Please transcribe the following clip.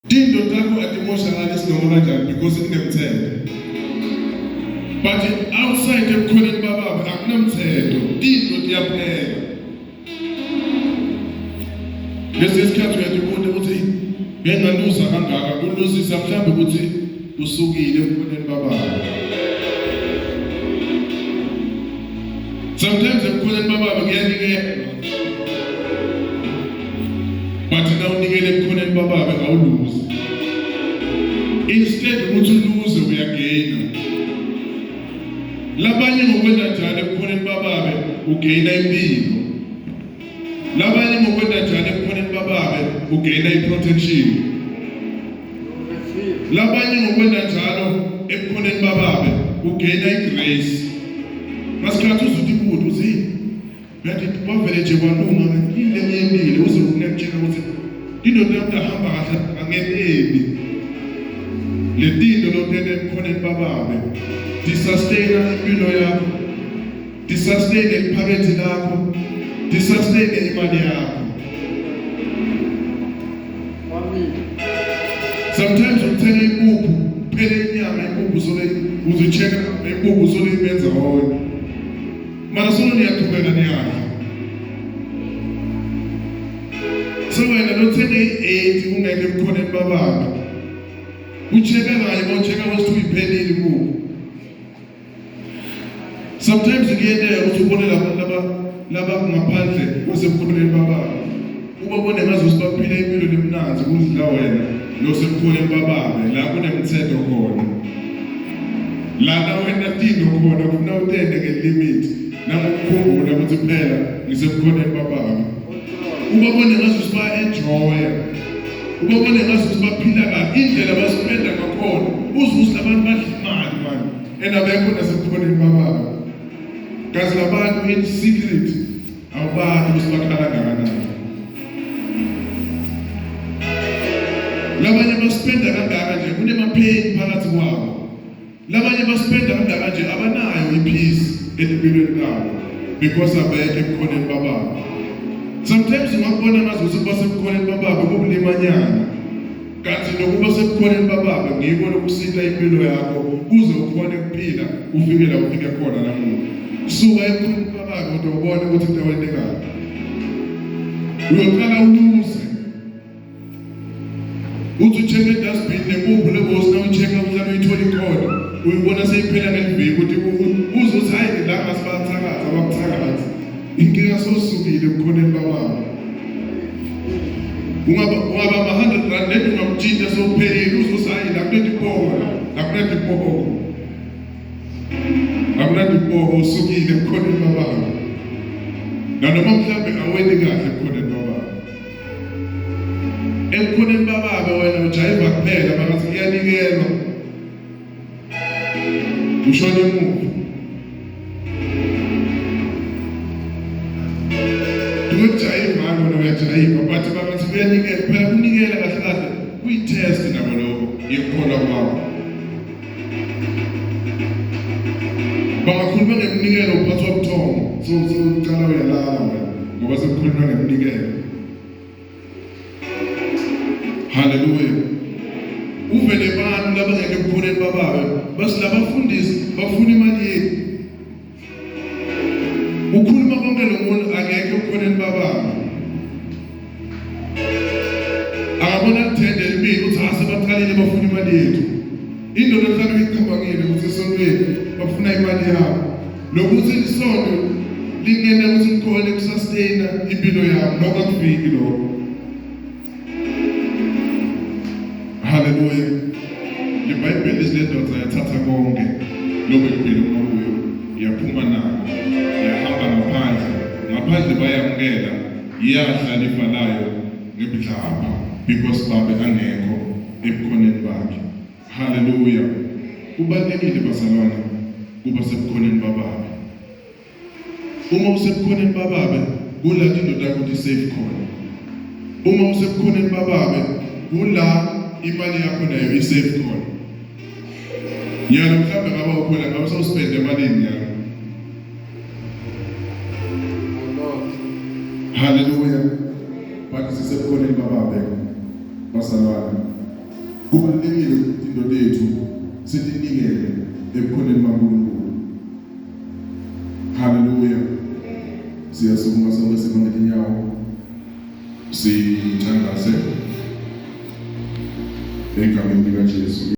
Dindo takho ati-emotionalist noma kanjani because kunemthetho. But outside ebukhoneni bababa akunamthetho. Dindo liyaphela. Lesi isikhathi uyathi ukuthi bengaluza kangaka kuluzisa mhlawumbe ukuthi usukile ebukhoneni bababa. Sometimes ebukhoneni bababa kuyanikela. But now unikele ebukhoneni bababa awuluzi. Instead ukuthi uluze uyagaina. Labanye ngokwenza njalo ebukhoneni bababa ugaina impilo. Labanye ngokwenza njalo ebukhoneni bababa ugaina iprotection. Labanye ngokwenza njalo ebukhoneni bababa ugaina igrace. Masikhathi uzuthi kude uthi yathi bavele nje kwalunga ile ngiyendile uzokunetshela ukuthi indoda yamhamba kahle angenebi. Le dindo lotene ebukhoneni bababa disustain impilo yakho, disustain iphakethe lakho, disustain imali yakho. Sometimes uthenga impuphu phela inyama impuphu sole uzicheka impuphu sole ibenza wona. Mara solo niyaqhubeka niyakho. So wena lothenga i-8 ungeke ebukhoneni bababa. Ucheka kanye ngocheka wethu uyiphelile impuphu. Sometimes ngiyendeka ukuthi ubone laba ngaphandle kwasebukhoneni bababa. Ubabone ngazi usibaphila impilo lemnanzi kudla wena losebukhoneni bababa la kunemthetho khona. La wena dindo khona kunawutende ngelimit namukukhumbula ukuthi phela ngisebukhoneni bababa. Ubabone ngazi usiba enjoy. Ubabone ngazi usibaphila kahle indlela basipenda ngakhona. Uzuze abantu badla imali manje. Enabekho nasebukhoneni bababa. Kazi labantu in secret awubazi ukuthi bakhala kangakanani. Labanye baspenda kangaka nje kunemapain phakathi kwabo. Labanye baspenda kangaka nje abanayo ipeace empilweni yabo because abeke ebukhoneni bababa. Sometimes ungakubona ngazi ukuthi basebukhoneni bababa kubulimanyana. Kanti nokuba sebukhoneni bababa ngiyiko lokusita impilo yakho kuze ukhone ukuphila ufike la ufike khona namuhla. Suka ebukhoneni bababa kodwa ubone ukuthi into wendekala. Uyoqala uluze. Uthi ucheck edustbin nepuphu lebosi na ucheck umhlaba uyithola ikhona. Uyibona seyiphela ngeliviki ukuthi uzothi hayi la ngasibathakaza abakuthakaza. Inkinga sosukile ebukhoneni bababa. Ungaba 100 rand lethi ungakutshintsha sophelile uzothi hayi la kunetiphola, la kunetiphola. Akunadiphola usukile ebukhoneni bababa. Nanoma mhlawumbe awendi kahle ebukhoneni bababa. Ebukhoneni bababa wena ujayiva kuphela manje kuyanikelwa. Ushone emuva. Ujayiva wena uyajayiva but manje kuyanikela phela kunikela kahle kahle uyitest nabo lokho yekhola kwakho. Bangakhuluma ngeminikelo uphathwa ubuthongo so ucala uyalala wena ngoba sekukhuluma ngeminikelo. Hallelujah. Uvele abantu labangeke ebukhoneni bababa basilabafundisi bafuna imali yethu. Ukhuluma konke lo muntu angeke ebukhoneni bababa. Akabona kuthende libili uthi asebaqalile bafuna imali yethu. Indoda ehlala uyicabangile ukuthi esontweni bafuna imali yabo. Lokuthi isonto lingene ukuthi likhona ukusustaina impilo yabo lokho akufiki lokho. Hallelujah. IBhayibheli lisilendodza yathatha konke lokho impilo kuyo yaphuma nako yahamba ngaphandle bayamukela iyadla lifa layo ngebuhlaba because babe angekho ebukhoneni bakhe. Hallelujah. Kubalulekile bazalwane kuba sebukhoneni bababa. Uma usebukhoneni bababa kula indoda yakho isafe khona. Uma usebukhoneni bababa kula imali yakho nayo isafe khona. Yana mhlawumbe ngaba ukhona ngabe sawuspende emalini yakho. Hallelujah. But sisebukhoneni bababa bazalwane. kubalulekile ukuthi into lethu sinikele ebukhoneni baNkulunkulu. Haleluya. Siyasukuma sonke sibonge inyawo sithandaze egameni likaJesu.